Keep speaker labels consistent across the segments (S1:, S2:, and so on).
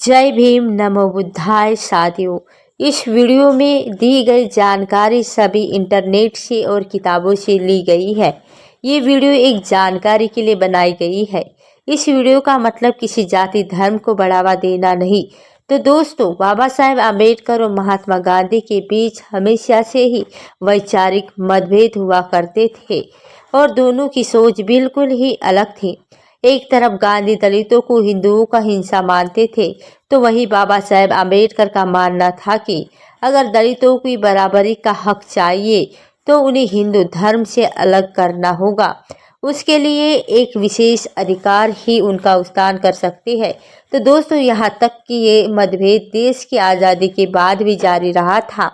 S1: जय भीम नमो बुद्धाय। साथियों, इस वीडियो में दी गई जानकारी सभी इंटरनेट से और किताबों से ली गई है। ये वीडियो एक जानकारी के लिए बनाई गई है। इस वीडियो का मतलब किसी जाति धर्म को बढ़ावा देना नहीं। तो दोस्तों, बाबा साहेब आम्बेडकर और महात्मा गांधी के बीच हमेशा से ही वैचारिक मतभेद हुआ करते थे और दोनों की सोच बिल्कुल ही अलग थी। एक तरफ गांधी दलितों को हिंदुओं का हिस्सा मानते थे, तो वहीं बाबा साहेब आम्बेडकर का मानना था कि अगर दलितों की बराबरी का हक चाहिए तो उन्हें हिंदू धर्म से अलग करना होगा। उसके लिए एक विशेष अधिकार ही उनका उत्थान कर सकते हैं। तो दोस्तों, यहाँ तक कि ये मतभेद देश की आज़ादी के बाद भी जारी रहा था।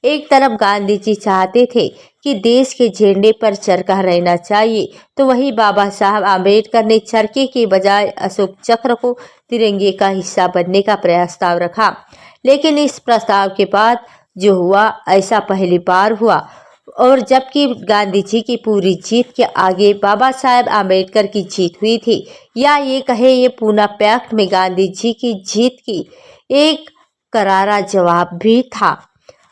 S1: एक तरफ गांधी जी चाहते थे कि देश के झंडे पर चरखा रहना चाहिए, तो वहीं बाबा साहब आम्बेडकर ने चरखे के बजाय अशोक चक्र को तिरंगे का हिस्सा बनने का प्रस्ताव रखा। लेकिन इस प्रस्ताव के बाद जो हुआ, ऐसा पहली बार हुआ। और जबकि गांधी जी की पूरी जीत के आगे बाबा साहेब आम्बेडकर की जीत हुई थी, या ये कहे ये पूना पैक्ट में गांधी जी की जीत की एक करारा जवाब भी था।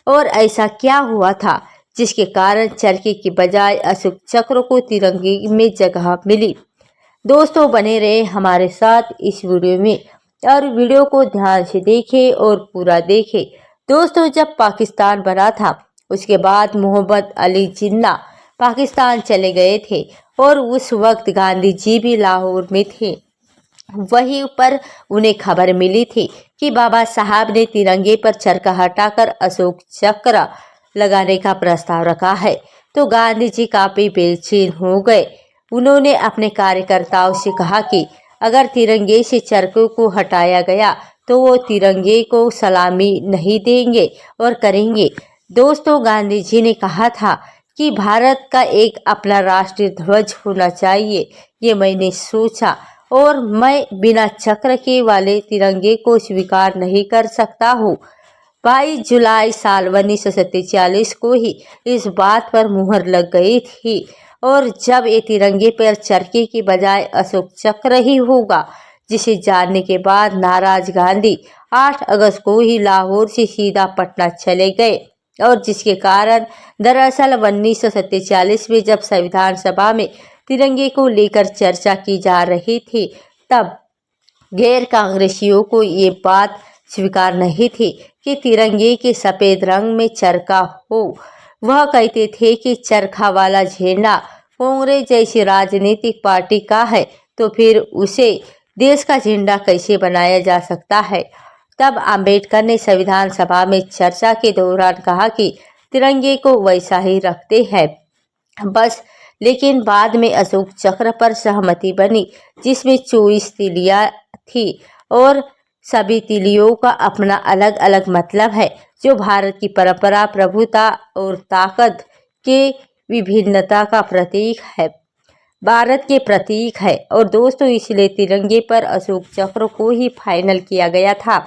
S1: और ऐसा क्या हुआ था जिसके कारण चरखे के बजाय अशोक चक्र को तिरंगे में जगह मिली? दोस्तों, बने रहे हमारे साथ इस वीडियो में और वीडियो को ध्यान से देखें और पूरा देखें। दोस्तों, जब पाकिस्तान बना था उसके बाद मोहम्मद अली जिन्ना पाकिस्तान चले गए थे और उस वक्त गांधी जी भी लाहौर में थे। वहीं पर उन्हें खबर मिली थी कि बाबा साहब ने तिरंगे पर चरखा हटाकर अशोक चक्र लगाने का प्रस्ताव रखा है। तो गांधी जी काफी बेचैन हो गए। उन्होंने अपने कार्यकर्ताओं से कहा कि अगर तिरंगे से चरखे को हटाया गया तो वो तिरंगे को सलामी नहीं देंगे और करेंगे। दोस्तों, गांधी जी ने कहा था कि भारत का एक अपना राष्ट्रीय ध्वज होना चाहिए। ये मैंने सोचा और मैं बिना चक्र के वाले तिरंगे को स्वीकार नहीं कर सकता हूँ। 22 जुलाई साल 1947 को ही इस बात पर मुहर लग गई थी और जब ये तिरंगे पर चरखे के बजाय अशोक चक्र ही होगा, जिसे जानने के बाद नाराज गांधी 8 अगस्त को ही लाहौर से सीधा पटना चले गए। और जिसके कारण दरअसल 1947 में जब संविधान सभा में तिरंगे को लेकर चर्चा की जा रही थी, तब गैर कांग्रेसियों को ये बात स्वीकार नहीं थी कि तिरंगे के सफ़ेद रंग में चरखा हो। वह कहते थे कि चरखा वाला झंडा कांग्रेस जैसी राजनीतिक पार्टी का है, तो फिर उसे देश का झंडा कैसे बनाया जा सकता है। तब आम्बेडकर ने संविधान सभा में चर्चा के दौरान कहा कि तिरंगे को वैसा ही रखते हैं बस। लेकिन बाद में अशोक चक्र पर सहमति बनी, जिसमें 24 तिलियां थी और सभी तिलियों का अपना अलग अलग मतलब है, जो भारत की परंपरा, प्रभुता और ताकत के विभिन्नता का प्रतीक है, भारत के प्रतीक है। और दोस्तों, इसलिए तिरंगे पर अशोक चक्र को ही फाइनल किया गया था।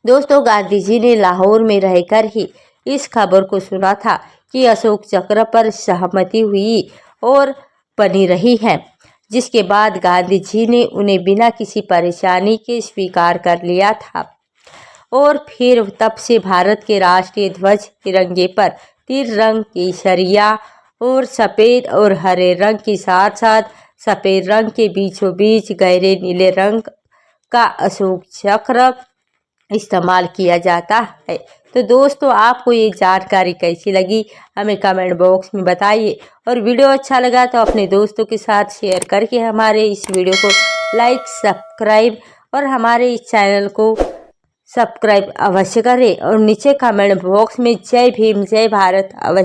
S1: दोस्तों, गांधी जी ने लाहौर में रहकर ही इस खबर को सुना था कि अशोक चक्र पर सहमति हुई और बनी रही है, जिसके बाद गांधी जी ने उन्हें बिना किसी परेशानी के स्वीकार कर लिया था। और फिर तब से भारत के राष्ट्रीय ध्वज तिरंगे पर 3 रंग केसरिया और सफ़ेद और हरे रंग के साथ साथ सफ़ेद रंग के बीचों बीच गहरे नीले रंग का अशोक चक्र इस्तेमाल किया जाता है। तो दोस्तों, आपको ये जानकारी कैसी लगी हमें कमेंट बॉक्स में बताइए। और वीडियो अच्छा लगा तो अपने दोस्तों के साथ शेयर करके हमारे इस वीडियो को लाइक, सब्सक्राइब और हमारे इस चैनल को सब्सक्राइब अवश्य करें। और नीचे कमेंट बॉक्स में जय भीम जय भारत अवश्य